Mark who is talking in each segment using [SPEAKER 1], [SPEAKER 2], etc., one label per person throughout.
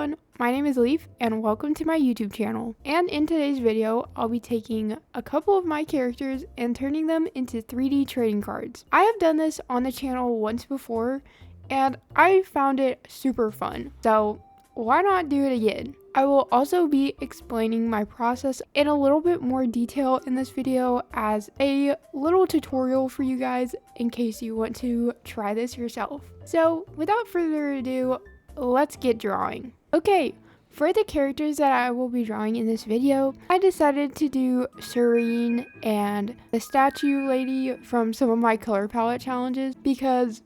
[SPEAKER 1] everyone, my name is Leaf and welcome to my YouTube channel. And in today's video, I'll be taking a couple of my characters and turning them into 3D trading cards. I have done this on the channel once before and I found it super fun, so why not do it again? I will also be explaining my process in a little bit more detail in this video as a little tutorial for you guys in case you want to try this yourself. So without further ado, let's get drawing. Okay, for the characters that I will be drawing in this video, I decided to do Serene and the statue lady from some of my color palette challenges because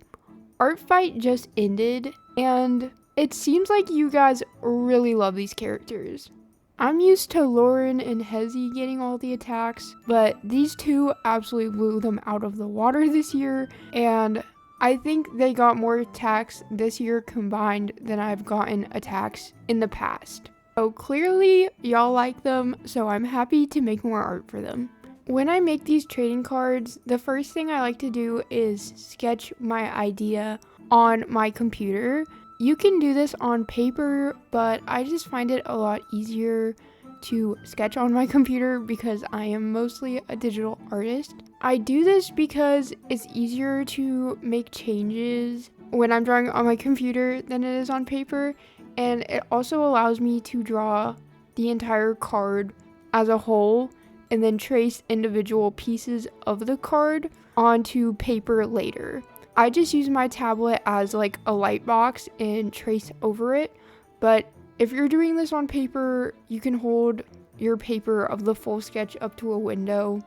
[SPEAKER 1] Art Fight just ended and it seems like you guys really love these characters. I'm used to Lauren and Hezi getting all the attacks, but these two absolutely blew them out of the water this year, and I think they got more attacks this year combined than I've gotten attacks in the past. So clearly y'all like them, so I'm happy to make more art for them. When I make these trading cards, the first thing I like to do is sketch my idea on my computer. You can do this on paper, but I just find it a lot easier to sketch on my computer because I am mostly a digital artist. I do this because it's easier to make changes when I'm drawing on my computer than it is on paper, and it also allows me to draw the entire card as a whole and then trace individual pieces of the card onto paper later. I just use my tablet as like a light box and trace over it, but if you're doing this on paper, you can hold your paper of the full sketch up to a window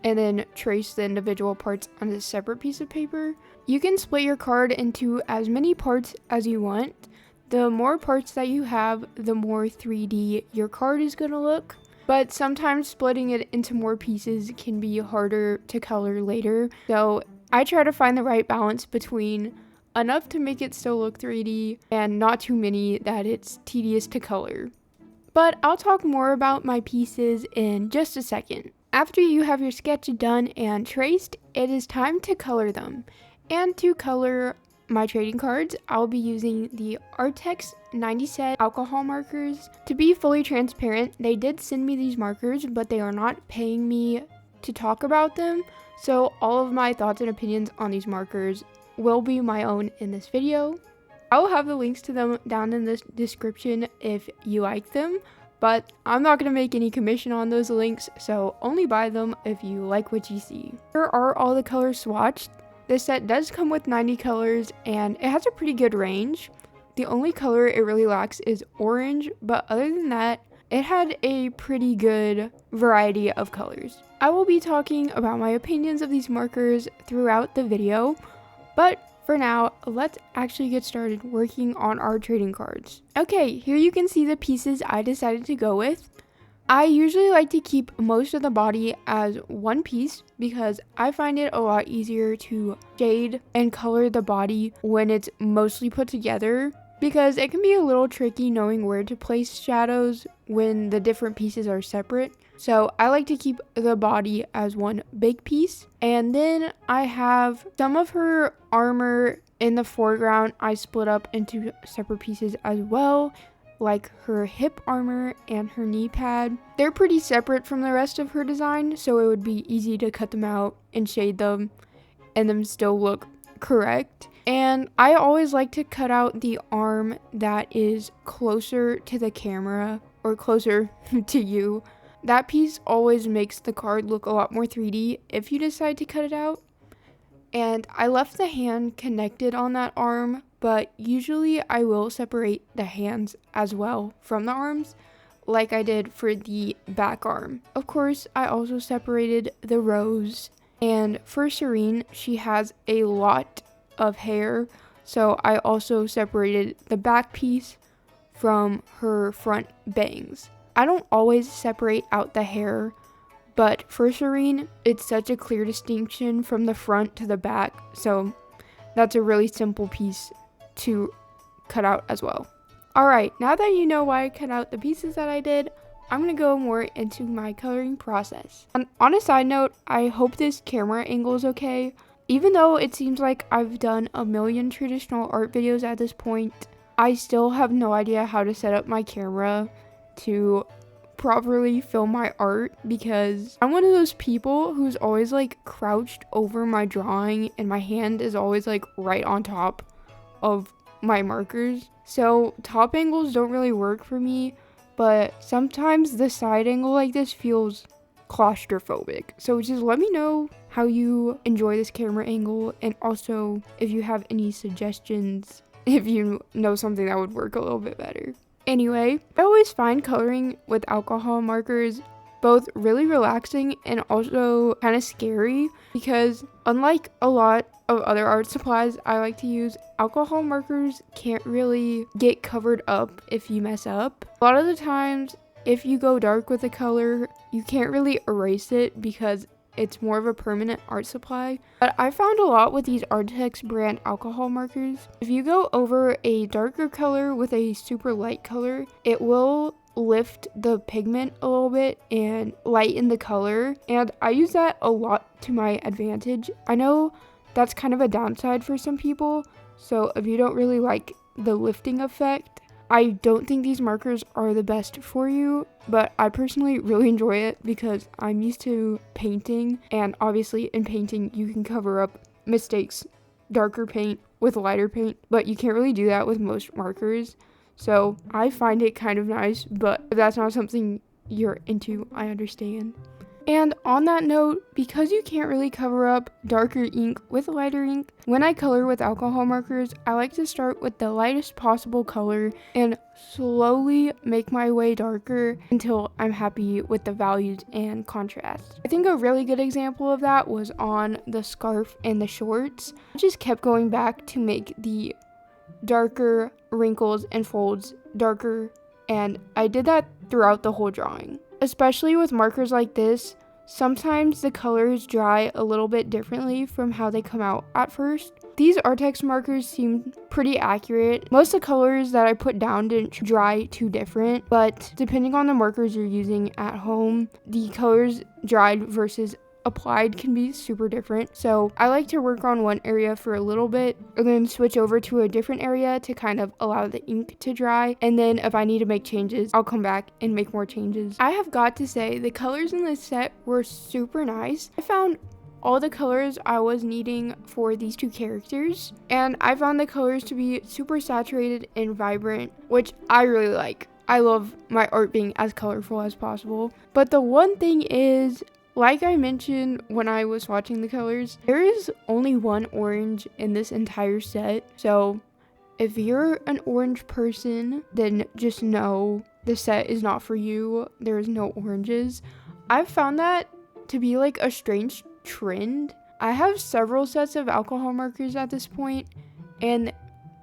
[SPEAKER 1] and then trace the individual parts on a separate piece of paper. You can split your card into as many parts as you want. The more parts that you have, the more 3D your card is going to look, but sometimes splitting it into more pieces can be harder to color later, so I try to find the right balance between enough to make it still look 3D and not too many that it's tedious to color. But I'll talk more about my pieces in just a second. After you have your sketch done and traced, it is time to color them. And to color my trading cards, I'll be using the Arrtx 90 set alcohol markers. To be fully transparent, they did send me these markers, but they are not paying me to talk about them. So all of my thoughts and opinions on these markers will be my own in this video. I will have the links to them down in the description if you like them, but I'm not going to make any commission on those links, so only buy them if you like what you see. Here are all the colors swatched. This set does come with 90 colors and it has a pretty good range. The only color it really lacks is orange, but other than that, it had a pretty good variety of colors. I will be talking about my opinions of these markers throughout the video, but for now, let's actually get started working on our trading cards. Okay, here you can see the pieces I decided to go with. I usually like to keep most of the body as one piece because I find it a lot easier to shade and color the body when it's mostly put together, because it can be a little tricky knowing where to place shadows when the different pieces are separate. So I like to keep the body as one big piece. And then I have some of her armor in the foreground I split up into separate pieces as well, like her hip armor and her knee pad. They're pretty separate from the rest of her design, so it would be easy to cut them out and shade them and them still look correct. And I always like to cut out the arm that is closer to the camera or closer to you. That piece always makes the card look a lot more 3D if you decide to cut it out. And I left the hand connected on that arm, but usually I will separate the hands as well from the arms, like I did for the back arm. Of course, I also separated the rows. And for Serene, she has a lot of hair, so I also separated the back piece from her front bangs. I don't always separate out the hair, but for Serene, it's such a clear distinction from the front to the back, so that's a really simple piece to cut out as well. Alright, now that you know why I cut out the pieces that I did, I'm going to go more into my coloring process. On a side note, I hope this camera angle is okay. Even though it seems like I've done a million traditional art videos at this point, I still have no idea how to set up my camera to properly film my art because I'm one of those people who's always like crouched over my drawing and my hand is always like right on top of my markers. So top angles don't really work for me, but sometimes the side angle like this feels claustrophobic. So just let me know how you enjoy this camera angle, and also if you have any suggestions, if you know something that would work a little bit better. Anyway, I always find coloring with alcohol markers both really relaxing and also kind of scary because unlike a lot of other art supplies I like to use, alcohol markers can't really get covered up if you mess up. A lot of the times, if you go dark with a color, you can't really erase it because it's more of a permanent art supply. But I found a lot with these Arrtx brand alcohol markers. If you go over a darker color with a super light color, it will lift the pigment a little bit and lighten the color. And I use that a lot to my advantage. I know that's kind of a downside for some people. So if you don't really like the lifting effect, I don't think these markers are the best for you, but I personally really enjoy it because I'm used to painting, and obviously in painting you can cover up mistakes, darker paint with lighter paint, but you can't really do that with most markers. So I find it kind of nice, but if that's not something you're into, I understand. And on that note, because you can't really cover up darker ink with lighter ink, when I color with alcohol markers, I like to start with the lightest possible color and slowly make my way darker until I'm happy with the values and contrast. I think a really good example of that was on the scarf and the shorts. I just kept going back to make the darker wrinkles and folds darker, and I did that throughout the whole drawing. Especially with markers like this, sometimes the colors dry a little bit differently from how they come out at first. These Arrtx markers seem pretty accurate. Most of the colors that I put down didn't dry too different, but depending on the markers you're using at home, the colors dried versus applied can be super different. So I like to work on one area for a little bit and then switch over to a different area to kind of allow the ink to dry, and then if I need to make changes, I'll come back and make more changes. I have got to say the colors in this set were super nice. I found all the colors I was needing for these two characters, and I found the colors to be super saturated and vibrant, which I really like. I love my art being as colorful as possible. But the one thing is, like I mentioned when I was watching the colors, there is only one orange in this entire set. So if you're an orange person, then just know the set is not for you. There is no oranges. I've found that to be like a strange trend. I have several sets of alcohol markers at this point, and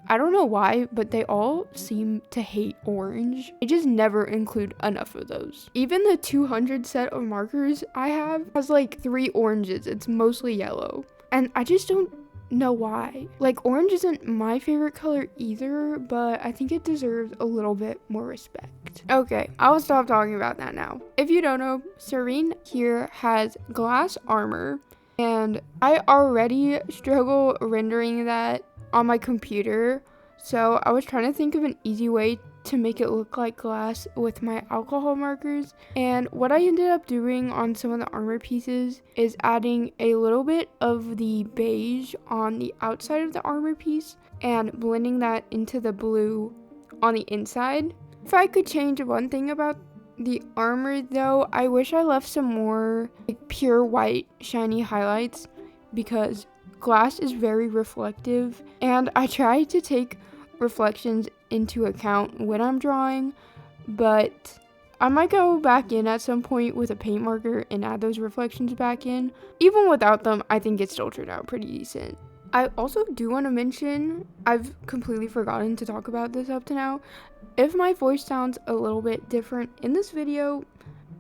[SPEAKER 1] I don't know why, but they all seem to hate orange. I just never include enough of those. Even the 200 set of markers I have has like 3 oranges. It's mostly yellow. And I just don't know why. Like, orange isn't my favorite color either, but I think it deserves a little bit more respect. Okay, I'll stop talking about that now. If you don't know, Serene here has glass armor, and I already struggle rendering that on my computer, so I was trying to think of an easy way to make it look like glass with my alcohol markers, and what I ended up doing on some of the armor pieces is adding a little bit of the beige on the outside of the armor piece and blending that into the blue on the inside. If I could change one thing about the armor though, I wish I left some more like pure white shiny highlights, because glass is very reflective, and I try to take reflections into account when I'm drawing, but I might go back in at some point with a paint marker and add those reflections back in. Even without them, I think it still turned out pretty decent. I also do want to mention, I've completely forgotten to talk about this up to now, if my voice sounds a little bit different in this video,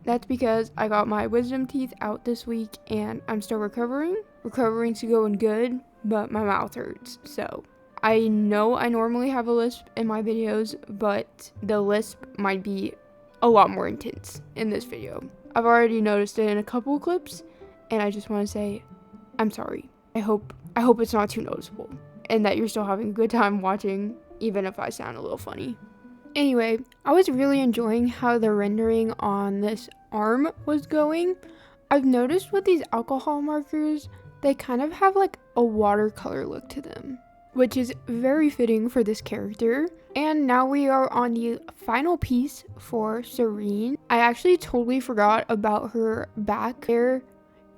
[SPEAKER 1] that's because I got my wisdom teeth out this week and I'm still recovering. Recovering's going good, but my mouth hurts. So I know I normally have a lisp in my videos, but the lisp might be a lot more intense in this video. I've already noticed it in a couple clips, and I just want to say I'm sorry. I hope it's not too noticeable and that you're still having a good time watching, even if I sound a little funny. Anyway, I was really enjoying how the rendering on this arm was going. I've noticed with these alcohol markers, they kind of have like a watercolor look to them, which is very fitting for this character. And now we are on the final piece for Serene. I actually totally forgot about her back there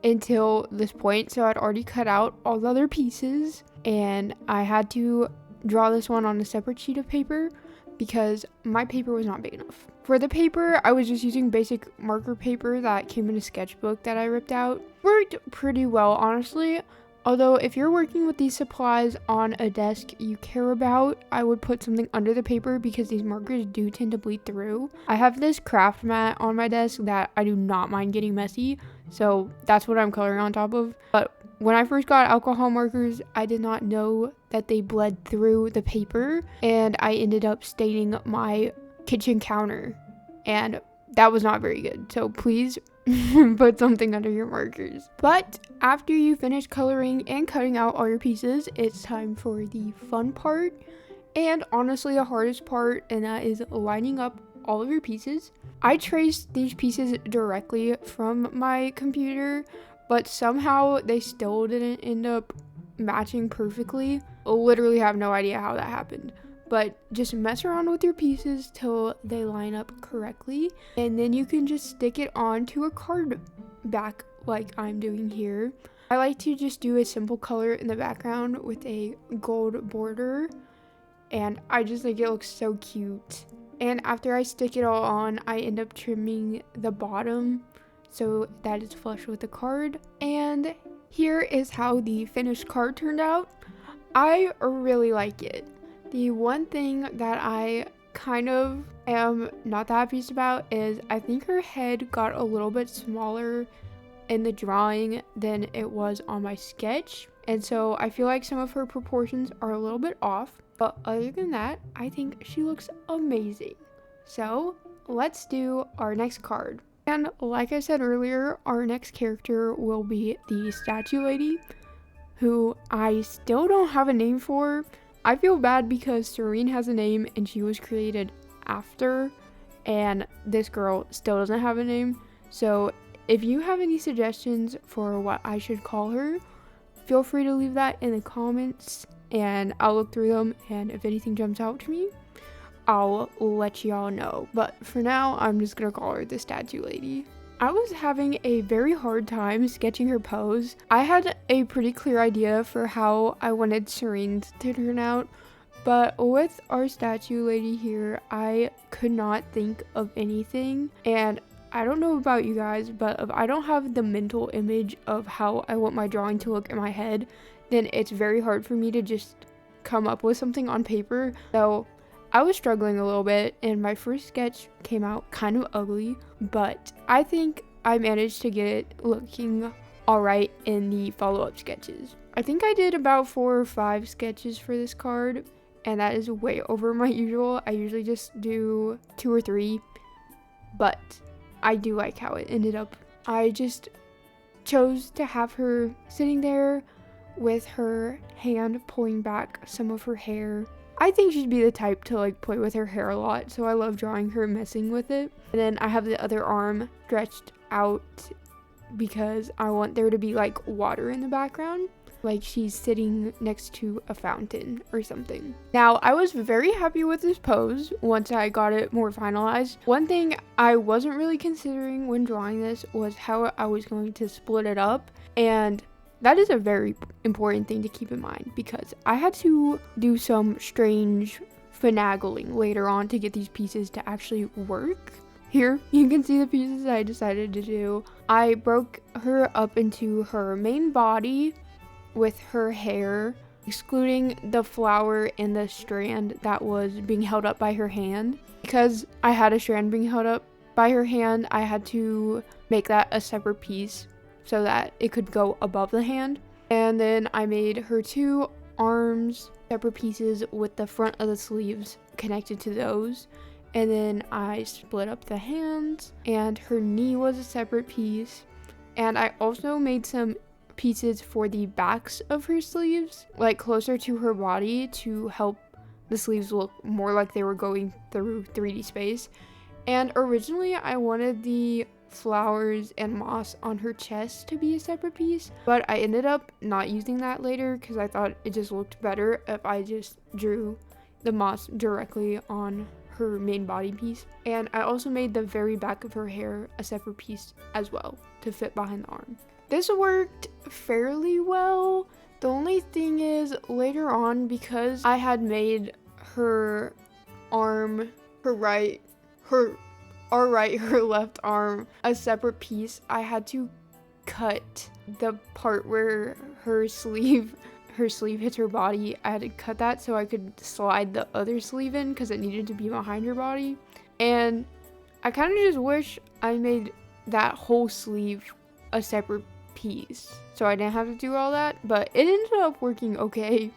[SPEAKER 1] until this point, so I'd already cut out all the other pieces, and I had to draw this one on a separate sheet of paper because my paper was not big enough. For the paper, I was just using basic marker paper that came in a sketchbook that I ripped out. Worked pretty well, honestly. Although if you're working with these supplies on a desk you care about, I would put something under the paper because these markers do tend to bleed through. I have this craft mat on my desk that I do not mind getting messy, so that's what I'm coloring on top of. But when I first got alcohol markers, I did not know that they bled through the paper, and I ended up staining my kitchen counter, and that was not very good. So please put something under your markers. But after you finish coloring and cutting out all your pieces, it's time for the fun part, and honestly the hardest part, and that is lining up all of your pieces. I traced these pieces directly from my computer, but somehow they still didn't end up matching perfectly. Literally have no idea how that happened. But just mess around with your pieces till they line up correctly, and then you can just stick it onto a card back like I'm doing here. I like to just do a simple color in the background with a gold border, and I just think it looks so cute. And after I stick it all on, I end up trimming the bottom so that it's flush with the card. And here is how the finished card turned out. I really like it. The one thing that I kind of am not that pleased about is I think her head got a little bit smaller in the drawing than it was on my sketch, and so I feel like some of her proportions are a little bit off, but other than that, I think she looks amazing. So let's do our next card. And like I said earlier, our next character will be the statue lady, who I still don't have a name for. I feel bad because Serene has a name and she was created after, and this girl still doesn't have a name. So if you have any suggestions for what I should call her, feel free to leave that in the comments and I'll look through them, and if anything jumps out to me, I'll let y'all know. But for now, I'm just gonna call her the statue lady. I was having a very hard time sketching her pose. I had a pretty clear idea for how I wanted Serene to turn out, but with our statue lady here, I could not think of anything. And I don't know about you guys, but if I don't have the mental image of how I want my drawing to look in my head, then it's very hard for me to just come up with something on paper. So I was struggling a little bit, and my first sketch came out kind of ugly, but I think I managed to get it looking alright in the follow-up sketches. I think I did about 4 or 5 sketches for this card, and that is way over my usual. I usually just do 2 or 3, but I do like how it ended up. I just chose to have her sitting there with her hand pulling back some of her hair. I think she'd be the type to like play with her hair a lot, so I love drawing her messing with it. And then I have the other arm stretched out because I want there to be like water in the background, like she's sitting next to a fountain or something. Now, I was very happy with this pose once I got it more finalized. One thing I wasn't really considering when drawing this was how I was going to split it up, and that is a very important thing to keep in mind because I had to do some strange finagling later on to get these pieces to actually work. Here, you can see the pieces I decided to do. I broke her up into her main body with her hair, excluding the flower and the strand that was being held up by her hand. Because I had a strand being held up by her hand, I had to make that a separate piece so that it could go above the hand. And then I made her 2 arms separate pieces with the front of the sleeves connected to those. And then I split up the hands, and her knee was a separate piece. And I also made some pieces for the backs of her sleeves, like closer to her body to help the sleeves look more like they were going through 3D space. And originally I wanted the flowers and moss on her chest to be a separate piece, but I ended up not using that later because I thought it just looked better if I just drew the moss directly on her main body piece. And I also made the very back of her hair a separate piece as well to fit behind the arm. This worked fairly well. The only thing is later on, because I had made her arm, her left arm a separate piece, I had to cut the part where her sleeve hits her body. I had to cut that so I could slide the other sleeve in because it needed to be behind her body. And I kind of just wish I made that whole sleeve a separate piece so I didn't have to do all that, but it ended up working okay.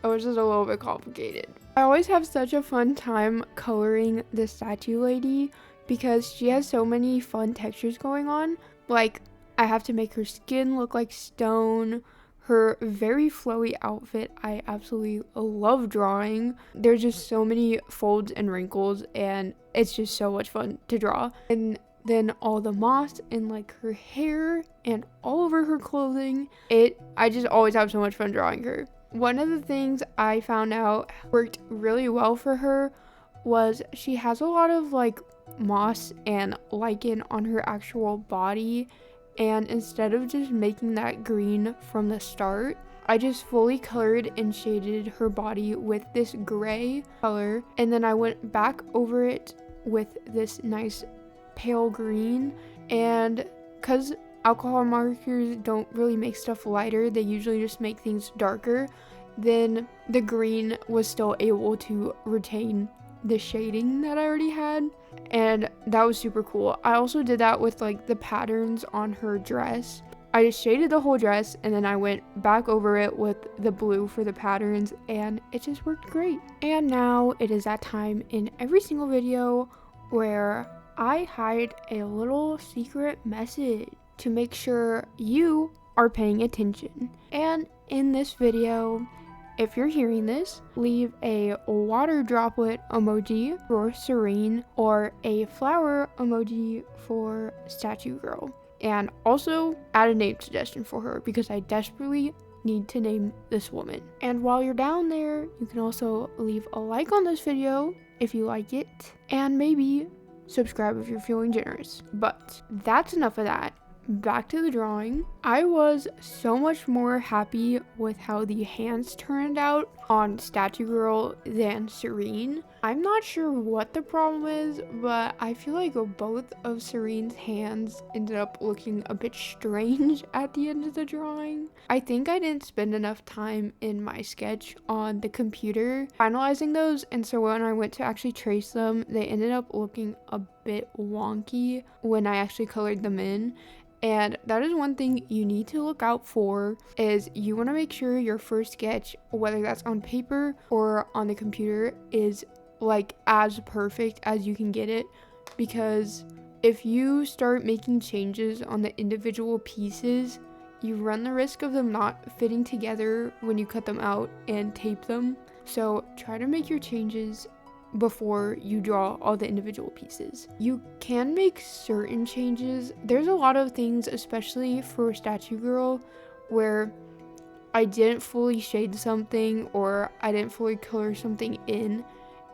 [SPEAKER 1] It was just a little bit complicated. I always have such a fun time coloring the statue lady because she has so many fun textures going on. Like, I have to make her skin look like stone. Her very flowy outfit I absolutely love drawing. There's just so many folds and wrinkles, and it's just so much fun to draw. And then all the moss in like her hair and all over her clothing. I just always have so much fun drawing her. One of the things I found out worked really well for her was she has a lot of like moss and lichen on her actual body, and instead of just making that green from the start, I just fully colored and shaded her body with this gray color, and then I went back over it with this nice pale green. And because alcohol markers don't really make stuff lighter, they usually just make things darker, then the green was still able to retain the shading that I already had, and that was super cool. I also did that with like the patterns on her dress. I just shaded the whole dress and then I went back over it with the blue for the patterns, and it just worked great. And now it is that time in every single video where I hide a little secret message to make sure you are paying attention. And in this video, if you're hearing this, leave a water droplet emoji for Serene or a flower emoji for Statue Girl. And also add a name suggestion for her because I desperately need to name this woman. And while you're down there, you can also leave a like on this video if you like it, and maybe subscribe if you're feeling generous. But that's enough of that. Back to the drawing. I was so much more happy with how the hands turned out on Statue Girl than Serene. I'm not sure what the problem is, but I feel like both of Serene's hands ended up looking a bit strange at the end of the drawing. I think I didn't spend enough time in my sketch on the computer finalizing those, and so when I went to actually trace them, they ended up looking a bit wonky when I actually colored them in. And that is one thing you need to look out for, is you want to make sure your first sketch, whether that's on paper or on the computer, is like as perfect as you can get it, because if you start making changes on the individual pieces, you run the risk of them not fitting together when you cut them out and tape them. So try to make your changes before you draw all the individual pieces. You can make certain changes. There's a lot of things, especially for Statue Girl, where I didn't fully shade something or I didn't fully color something in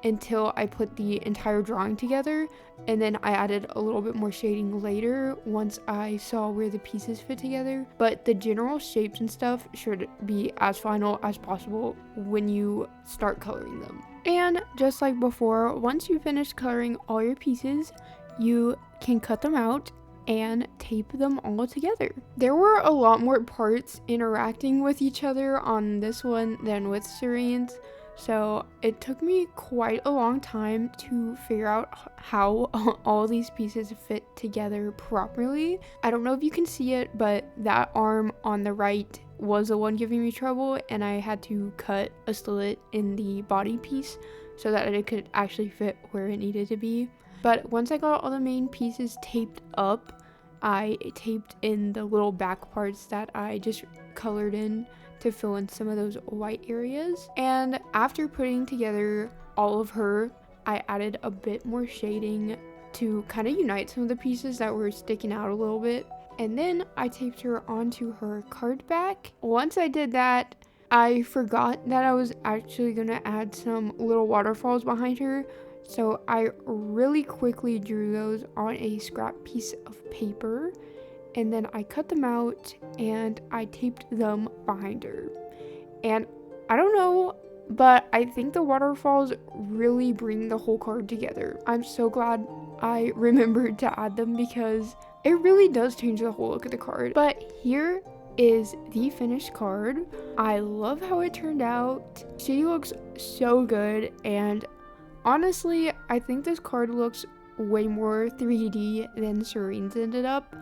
[SPEAKER 1] until I put the entire drawing together, and then I added a little bit more shading later once I saw where the pieces fit together. But the general shapes and stuff should be as final as possible when you start coloring them. And just like before, once you finish coloring all your pieces, you can cut them out and tape them all together. There were a lot more parts interacting with each other on this one than with Serene's, so it took me quite a long time to figure out how all these pieces fit together properly. I don't know if you can see it, but that arm on the right was the one giving me trouble, and I had to cut a slit in the body piece so that it could actually fit where it needed to be. But once I got all the main pieces taped up, I taped in the little back parts that I just colored in to fill in some of those white areas. And after putting together all of her, I added a bit more shading to kind of unite some of the pieces that were sticking out a little bit. And then I taped her onto her card back. Once I did that, I forgot that I was actually going to add some little waterfalls behind her. So I really quickly drew those on a scrap piece of paper. And then I cut them out and I taped them behind her. And I don't know, but I think the waterfalls really bring the whole card together. I'm so glad I remembered to add them because it really does change the whole look of the card. But here is the finished card. I love how it turned out. She looks so good, and honestly, I think this card looks way more 3D than Serene's ended up,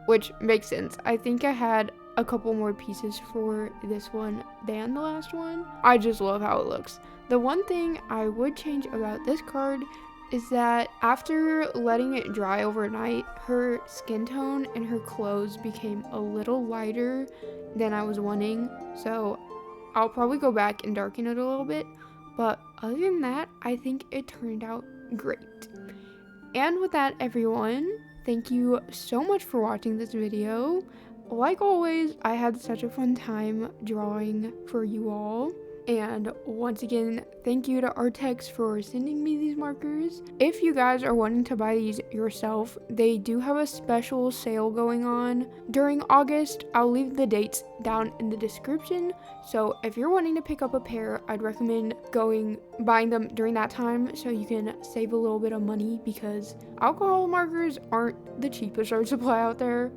[SPEAKER 1] which makes sense. I think I had a couple more pieces for this one than the last one. I just love how it looks. The one thing I would change about this card is that after letting it dry overnight, her skin tone and her clothes became a little lighter than I was wanting. So I'll probably go back and darken it a little bit. But other than that, I think it turned out great. And with that, everyone, thank you so much for watching this video. Like always, I had such a fun time drawing for you all. And once again, thank you to Arrtx for sending me these markers. If you guys are wanting to buy these yourself, they do have a special sale going on during August. I'll leave the dates down in the description. So if you're wanting to pick up a pair, I'd recommend buying them during that time so you can save a little bit of money, because alcohol markers aren't the cheapest art supply out there.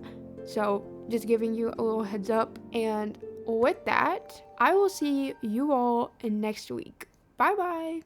[SPEAKER 1] So just giving you a little heads up. And with that, I will see you all next week. Bye bye.